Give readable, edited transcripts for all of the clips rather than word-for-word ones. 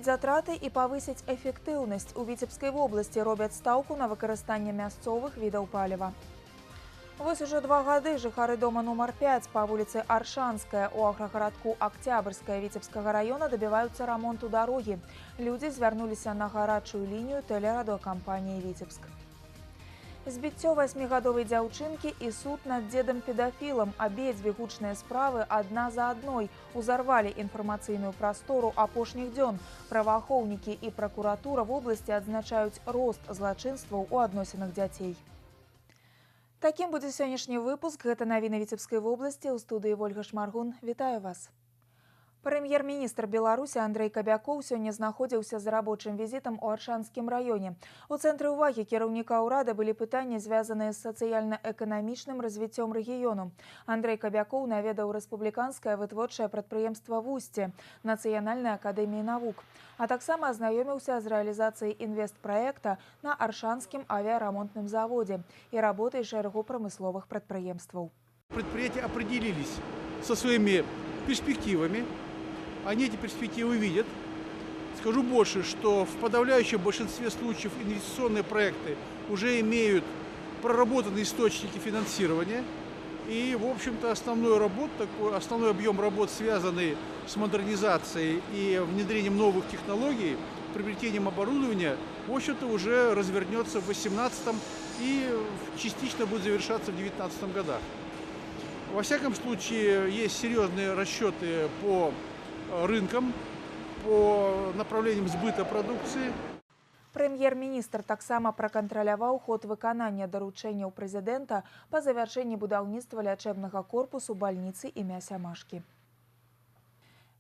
Скараціць затраты і павысіць эфектыўнасць. У Віцебскай вобласці робяць стаўку на выкарыстанне мясцовых відаў паліва. Вось уже 2 гады жыхары дома нумар 5 па вуліцы Аршанская у аграгарадку Октябрьская Віцебскага района добіваюцца рамонту дарогі. Людзі звярнуліся на гарачую лінію тэлерадыёкампаніі «Віцебск». Збіццё 8гадовай дзяўчынкі і суд над дзедам-педафілам. Абедзве гучныя справы адна за адной узарвалі інфармацыйную прастору апошніх дзён. Праваахоўнікі і пракуратура вобласці адзначаюць рост злачынстваў у адносінах дзяцей. Такім будзе сённяшні выпуск. Гэта навіны Віцебскай вобласці. У студыі Вольга Шмаргун. Вітаю вас. Прэм'ер-міністр Беларусі Андрэй Кабякоў сёння знаходзіўся з рабочым візітам у Аршанскім раёне. У цэнтры ўвагі кіраўніка ўрада былі пытанні, звязаныя з сацыяльна-эканамічным развіццём рэгіёну. Андрэй Кабякоў наведаў рэспубліканскае вытворчае прадпрыемства «Вусце» Нацыянальнай акадэміі навук, а таксама азнаёміўся з рэалізацыяй інвестпраекта на Аршанскім авіарамонтным заводзе і работай шэрагу прамысловых прадпрыемстваў. Предприятия определились со своими перспективами. Они эти перспективы видят. Скажу больше, что в подавляющем большинстве случаев инвестиционные проекты уже имеют проработанные источники финансирования. И, в общем-то, основной объем работ, связанный с модернизацией и внедрением новых технологий, приобретением оборудования, в общем-то, уже развернется в 2018 и частично будет завершаться в 2019 годах. Во всяком случае, есть серьезные расчеты по рынкам, по направлениям сбыта продукции. Прэм'ер-міністр таксама пракантраляваў ход выканання даручэнняў прэзідэнта па завяршэнні будаўніцтва лячэбнага корпусу бальніцы імя Сямашкі.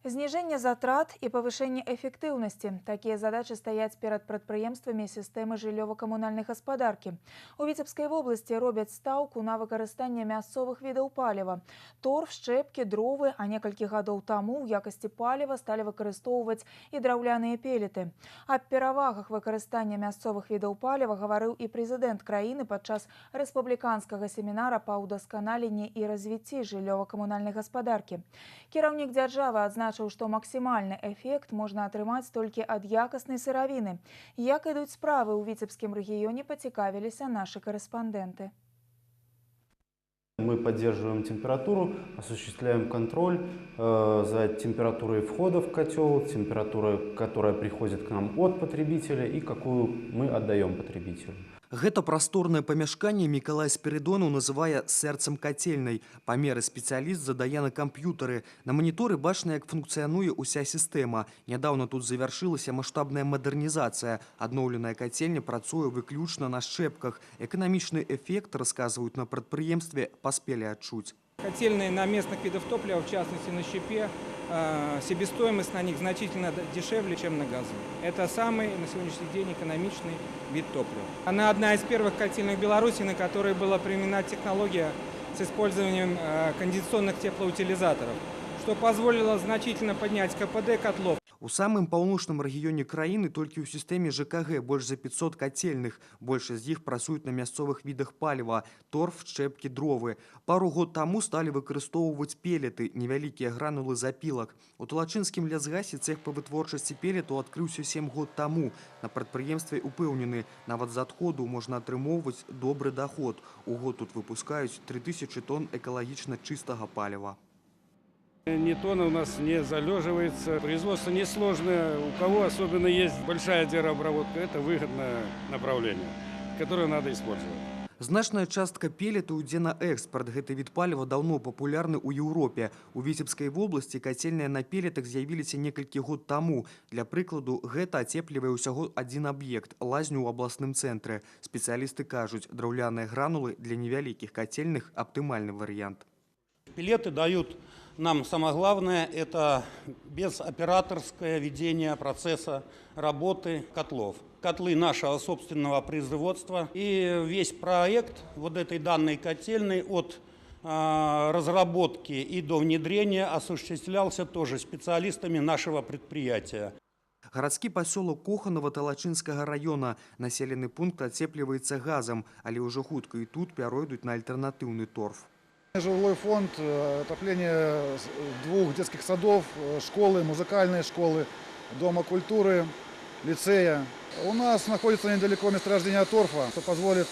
Зніжэнне затрат і павышэнне эфектыўнасці. Такія задачы стаяць перад прадпрыемствамі сістэмы жыллёва-камунальнай гаспадаркі. У Віцебскай вобласці робяць стаўку на выкарыстанне мясцовых відаў паліва. Торф, шчэпкі, дровы, а некалькі гадоў таму ў якасці паліва сталі выкарыстоўваць і драўляныя пелеты. Аб перавагах выкарыстання мясцовых відаў паліва гаварыў і прэзідэнт краіны падчас рэспубліканскага семінара па ўдасканаленні і развіцці жыллёва-камунальнай гаспадаркі. Кіраўнік дзяржавы адзначыў, што максімальны эфект можна атрымаць толькі ад якаснай сыравіны. Як ідуць справы ў Віцебскім рэгіёне, пацікавіліся нашы корэспандэнты. Мы поддерживаем температуру, осуществляем контроль за температурой входа в котел, температурой, которая приходит к нам от потребителя и какую мы отдаем потребителю. Гэта прасторнае памяшканне Мікалай Спірыдонаў называе сэрцам кацельнай. Памеры спецыяліст задае на камп'ютары. На маніторы бачна, як функцыянуе ўся сістэма. Нядаўна тут завяршылася маштабная мадэрнізацыя. Адноўленая кацельня працуе выключна на шчэпках. Эканамічны эфект, расказваюць на прадпрыемстве, паспелі адчуць. Котельные на местных видах топлива, в частности на щепе, себестоимость на них значительно дешевле, чем на газу. Это самый на сегодняшний день экономичный вид топлива. Она одна из первых котельных в Беларуси, на которой была применена технология с использованием кондиционных теплоутилизаторов, что позволило значительно поднять КПД котлов. У самым паўночным рэгіёне краіны толькі ў сістэме ЖКГ больш за 500 кацельных. Большасць з іх працуюць на мясцовых відах паліва – торф, шчэпкі, дровы. Пару год таму сталі выкарыстоўваць пелеты – невялікія гранулы запілак. У Талачынскім лясгасе цэх па вытворчасці пелету адкрыўся 7 год таму. На прадпрыемстве упэўнены, нават з адходу можна атрымоўваць добры даход. У год тут выпускаюць 3000 тонн экалагічна чыстага паліва. Ни тонна у нас не залеживается. Производство несложное. У кого особенно есть большая дереобработка, это выгодное направление, которое надо использовать. Значная частка пелету ідзе на экспорт. Гэты від паліва даўно папулярны ў Еўропе. У Віцебскай вобласці кацельныя на пелетах з'явіліся некалькі год таму. Для прыкладу, гэта ацеплівае ўсяго адзін аб'ект – лазню ў абласным цэнтры. Спецыялісты кажуць, драўляныя гранулы для невялікіх кацельных – аптымальны варыянт. Пелеты дают нам самое главное – это безоператорское ведение процесса работы котлов. Котлы нашего собственного производства. И весь проект вот этой данной котельной от разработки и до внедрения осуществлялся тоже специалистами нашего предприятия. Гарадскі пасёлак Коханова Талачынскага района. Населены пункт ацепліваецца газам, але ўжо хутка і тут пяройдуць на альтэрнатыўны торф. Жилой фонд, отопление 2 детских садов, школы, музыкальные школы. Дома культуры, лицея. У нас находится недалеко месторождение торфа, что позволит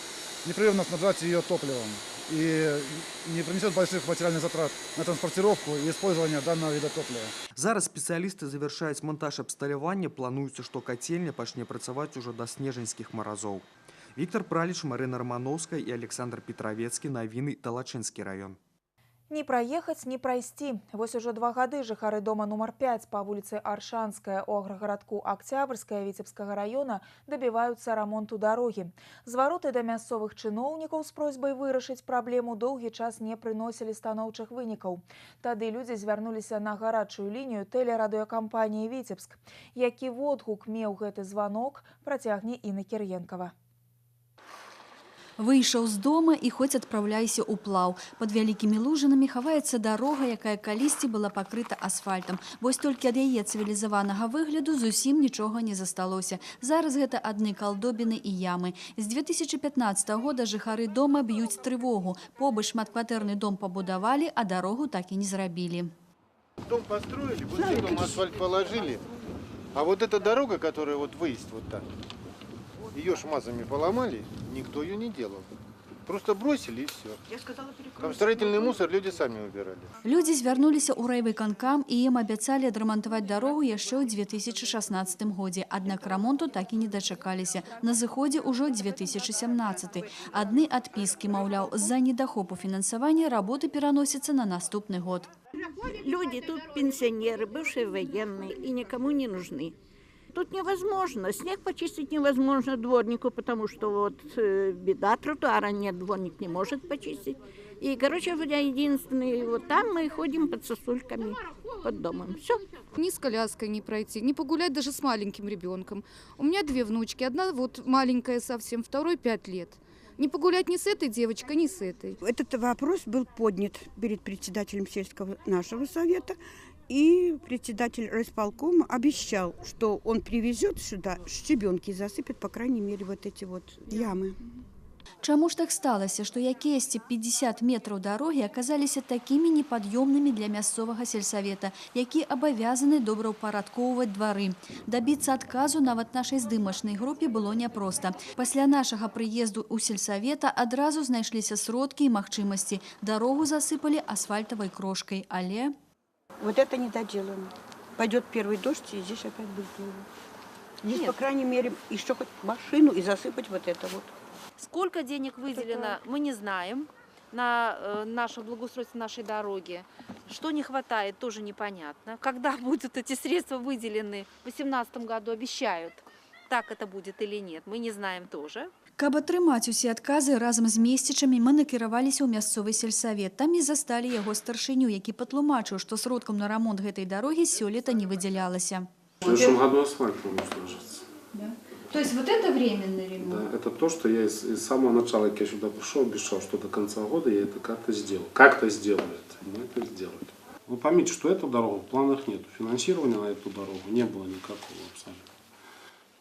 непрерывно снабжать ее топливом и не принесет больших материальных затрат на транспортировку и использование данного вида топлива. Зараз спецыялісты завяршаюць монтаж абсталявання, плануецца, што кацельня пачне працаваць ужо да снежаньскіх маразоў. Віктор Праліч, Марына Романовская і Александр Петровецкі. Навіны, Талачынскі раён. Не проехать, не пройти. Вось уже 2 гады жыхары дома нумар 5 по улице Аршанская у аграгарадку Октябрьская Витебского района добиваются ремонту дороги. Звароты до мясцовых чыноўнікаў с просьбой вырашыць праблему доўгі час не приносили станоўчых вынікаў. Тады люди звярнуліся на гарачую лінію тэлерадыёкампаніі «Витебск». Які водгук меў гэты звонок, працягне Інна Кір'енкава. Выйшаў з дома і хоць адпраўляйся ў плаў. Пад вялікімі лужынамі хаваецца дарога, якая калісьці была пакрыта асфальтам. Вось толькі ад яе цывілізаванага выгляду зусім нічога не засталося. Зараз гэта адны калдобіны і ямы. З 2015 года жыхары дома б'юць трывогу. Побач шматкватэрны дом пабудавалі, а дарогу так і не зрабілі. Дом построили, вот дом асфальт положили, а вот эта дорога, которая вот выезд вот так, ее шмазами поломали, никто ее не делал. Просто бросили и все. Там строительный мусор люди сами убирали. Людзі звярнуліся ў райвыканкам і ім абяцалі адрамантаваць дарогу яшчэ ў 2016 годзе. Аднак рамонту так і не дачакаліся. На зыходзе ўжо 2017. Адны адпіскі, маўляў, з-за недахопу фінансавання работы пераносяцца на наступны год. Люди тут пенсионеры, бывшие военные и никому не нужны. Тут невозможно. Снег почистить невозможно дворнику, потому что вот беда тротуара, нет, дворник не может почистить. И, короче говоря, единственный, вот там мы ходим под сосульками под домом. Все. Ни с коляской не пройти, не погулять даже с маленьким ребенком. У меня 2 внучки, одна вот маленькая совсем, второй 5 лет. Не погулять ни с этой девочкой, ни с этой. Этот вопрос был поднят перед председателем сельского нашего совета. И председатель райисполкома обещал, что он привезет сюда щебенки и засыпет, по крайней мере, вот эти вот ямы. Чаму ж так сталася, што якіясьці 50 метраў дарогі аказаліся такімі непад'ёмнымі для мясцовага сельсавета, які абавязаны добраўпарадкоўваць двары. Дабіцца адказу нават нашай здымачнай групе было няпроста. Пасля нашага прыезду ў сельсавета адразу знайшліся сродкі і магчымасці. Дарогу засыпалі асфальтавай крошкай, але... Вот это не доделано. Пойдет первый дождь, и здесь опять будет плохо. Здесь, по крайней мере, еще хоть машину и засыпать вот это вот. Сколько денег выделено, мы не знаем на наше благоустройство нашей дороги. Что не хватает, тоже непонятно. Когда будут эти средства выделены, в 2018 году обещают, так это будет или нет, мы не знаем тоже. Каб атрымаць усе адказы разам з месцічамі, мы накіраваліся ў мясцовы сельсавет. Там і засталі яго старшыню, які патлумачыў, што сродкам на рамонт гэтай дарогі сёлета не выдзялялася. В следующем году асфальт полностью ложится. Да? То есть вот это временный ремонт? Да, это то, что я из самого начала, как я сюда пришел, обещал, что до конца года я это как-то сделал. Как-то сделаю это. Мы это сделали. Вы поймите, что эту дорогу в планах нет. Финансирования на эту дорогу не было никакого абсолютно.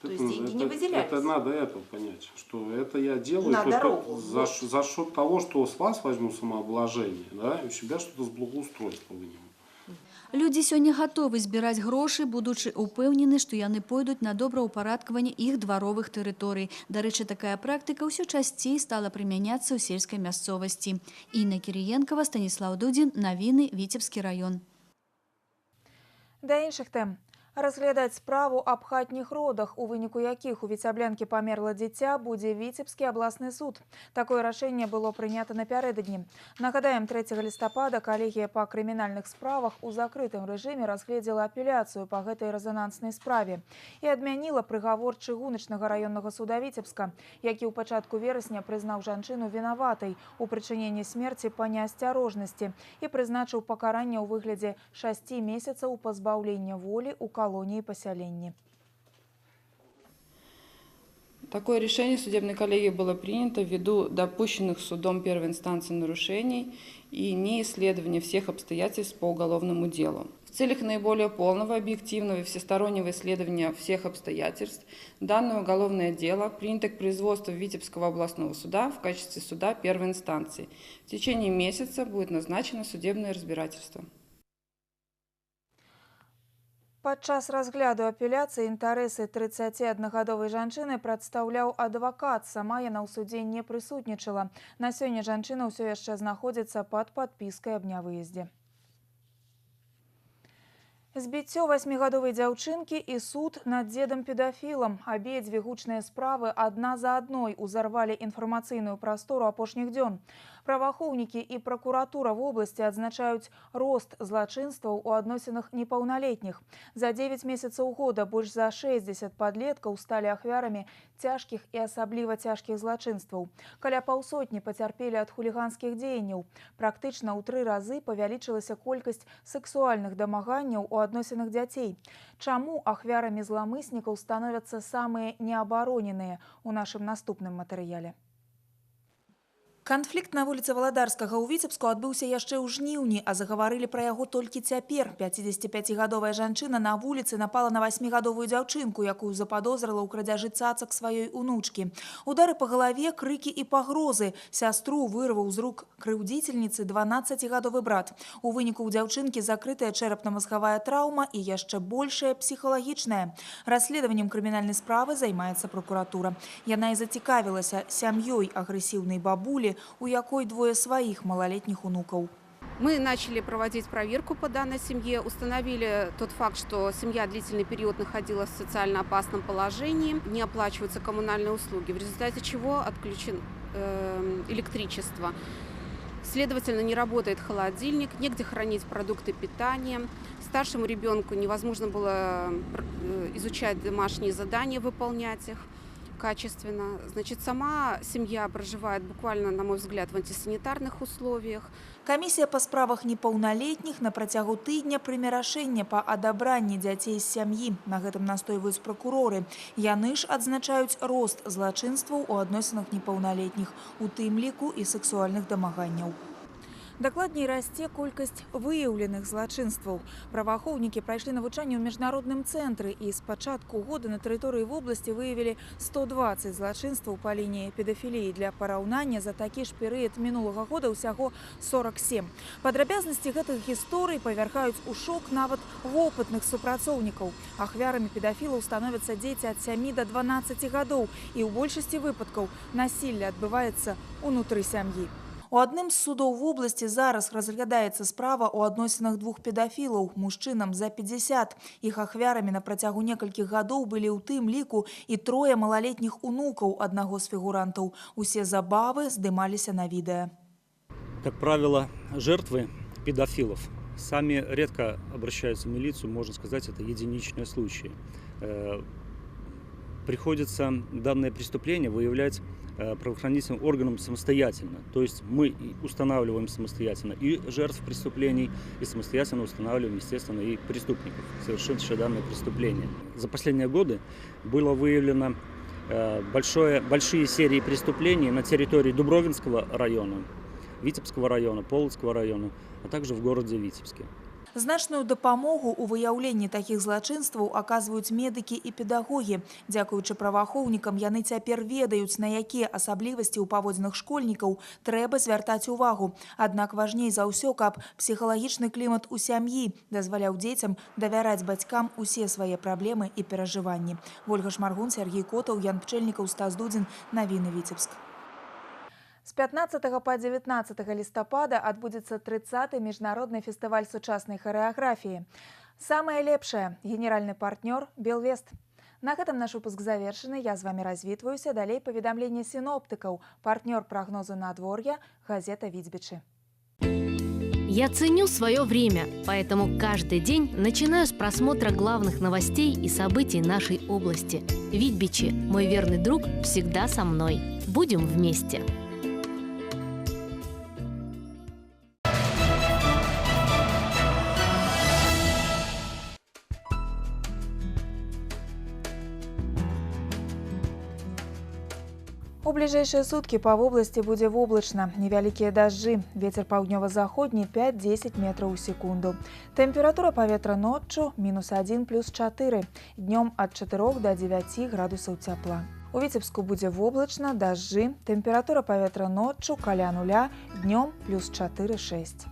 То есть деньги не выделялись? Это надо это понять, что это я делаю на только дорогу. За счет того, что с вас возьму самообложение, да, и у себя что-то с благоустройства выниму. Людзі сёння гатовы збіраць грошы, будучы упэўнены, што яны пойдуць на добраўпарадкаванне іх дваровых тэрыторый. Дарэчы, такая практыка ўсё часцей стала прымяняцца ў сельскай мясцовасці. Інна Кіріенкава, Станіслаў Дудзін, Навіны, Віцебскі раён. Да іншых тэм. Разглядаць справу аб хатніх родах, у выніку якіх у Віцяблянкі памерла дзіця, будзе Віцебскі абласны суд. Такое рашэнне было прынята напярэдадні. Нагадаем, 3 лістапада калегія па крымінальных справах у закрытым рэжыме разгледзела апеляцыю па гэтай рэзананснай справе і адмяніла прыгавор чыгуначнага раённага суда Віцебска, які ў пачатку верасня прызнаў жанчыну вінаватай у прычыненні смерці па неасцярожнасці і прызначыў пакаранне ў выглядзе 6 месяцаў пазбаўлення волі ў колонии и поселении. Такое решение судебной коллегии было принято ввиду допущенных судом первой инстанции нарушений и неисследования всех обстоятельств по уголовному делу. В целях наиболее полного, объективного и всестороннего исследования всех обстоятельств данное уголовное дело принято к производству Витебского областного суда в качестве суда первой инстанции. В течение месяца будет назначено судебное разбирательство. Падчас разгляду апеляцыі інтарэсы 31гадовай жанчыны прадстаўляў адвакат. Сама яна ў судзе не прысутнічала. На сёння жанчына ўсё яшчэ знаходзіцца пад падпіскай аб нявыездзе. Збіццё 8гадовай дзяўчынкі і суд над дзедам-педафілам. Абедзве гучныя справы адна за адной узарвалі інфармацыйную прастору апошніх дзён. Праваахоўнікі і пракуратура вобласці адзначаюць рост злачынстваў у адносінах непаўналетніх. За 9 месяцаў года больш за 60 падлеткаў сталі ахвярамі цяжкіх і асабліва цяжкіх злачынстваў. Каля паўсотні пацярпелі ад хуліганскіх дзеянняў. Практычна ў 3 разы павялічылася колькасць сэксуальных дамаганняў у адносінах дзяцей. Чаму ахвярамі зламыснікаў становяцца самыя неабароненыя у нашым наступным матэрыяле? Канфлікт на вуліцы Валадарскага ў Віцебску адбыўся яшчэ ў жніўні, а загаварылі пра яго толькі цяпер. 55гадовая жанчына на вуліцы напала на 8гадовую дзяўчынку, якую западозрыла ў крадзяжы цацак сваёй унучкі. Удары па галаве, крыкі і пагрозы. Сястру вырваў з рук крыўдзіцельніцы 12гадовы брат. У выніку ў дзяўчынкі закрытая чэрапна-мазгавая траўма і яшчэ большая псіхалагічная. Расследаваннем крымінальнай справы займаецца прокуратура. Яна і зацікавілася сям'ёй агрэсіўнай бабулі, у якой двое своих малолетних внуков. Мы начали проводить проверку по данной семье, установили тот факт, что семья длительный период находилась в социально опасном положении, не оплачиваются коммунальные услуги, в результате чего отключен электричество. Следовательно, не работает холодильник, негде хранить продукты питания. Старшему ребенку невозможно было изучать домашние задания, выполнять их качественно. Значит, сама семья проживает буквально, на мой взгляд, в антисанитарных условиях. Камісія па справах непаўналетніх на працягу тыдня прыме рашэнне па адабранні дзяцей з сям'і. На гэтым настойваюць пракуроры. Яны ж адзначаюць рост злачынстваў у адносінах непаўналетніх, у тым ліку і сексуальных дамаганняў. Дакладней расце колькасць выяўленых злачынстваў. Праваахоўнікі прайшлі навучанне ў міжнародным цэнтры і з пачатку года на тэрыторыі вобласці выявілі 120 злачынстваў па лініі педафіліі. Для параўнання за такі ж перыяд мінулага года ўсяго 47. Падрабязнасці гэтых гісторый павярхаюць у шок нават вопытных супрацоўнікаў. Ахвярамі педафілаў становяцца дзеці ад 7 до 12 гадоў, і ў большасці выпадкаў насілле адбываецца ўнутры сям'і. У адным з судоў вобласці зараз разглядаецца справа ў адносінах двух педафілаў, мужчынам за 50. Іх ахвярамі на працягу некалькіх гадоў былі ў тым ліку і 3 малалетніх унукаў аднаго з фігурантаў. Усе забавы здымаліся на відэо. Как правило, жертвы педофилов сами редко обращаются в милицию, можно сказать, это единичные случаи. Приходится данное преступление выявлять правоохранительным органам самостоятельно. То есть мы устанавливаем самостоятельно и жертв преступлений, и самостоятельно устанавливаем, естественно, и преступников, совершивших данное преступление. За последние годы было выявлено большие серии преступлений на территории Дубровинского района, Витебского района, Полоцкого района, а также в городе Витебске. Значную дапамогу ў выяўленні такіх злачынстваў аказваюць медыкі і педагогі. Дзякуючы праваахоўнікам, яны цяпер ведаюць, на якія асаблівасці ў паводзінах школьнікаў трэба звяртаць увагу. Аднак важней за ўсё, каб псіхалагічны клімат у сям'і дазваляў дзецям давяраць бацькам усе свае праблемы і перажыванні. Вольга Шмаргун, Сергей Котаў, Ян Пчэльнікаў, Стас Дудзін. Навіны Віцебск. З 15 па 19 лістапада адбудзецца 30-й міжнародны фестываль сучаснай харэаграфіі. Самае лепшае – генеральны партнёр «Белвест». На гэтым наш выпуск завершаны. Я з вами развітваюся. Далей паведамленне синоптыкаў. Партнёр прогнозу надвор'я – газета «Віцбічы». Я ценю свое время, поэтому каждый день начинаю с просмотра главных новостей и событий нашей области. Витбичи, мой верный друг, всегда со мной. Будем вместе. У бліжэйшыя суткі па вобласці будзе воблачна, невялікія дажджы, вецер паўднёва-заходні 5-10 метраў у секунду. Тэмпература паветра ноччу -1 + 4, днём ад 4 до 9 градусаў цяпла. У Віцебску будзе воблачна, дажджы, тэмпература паветра ноччу каля 0, днём +4-6.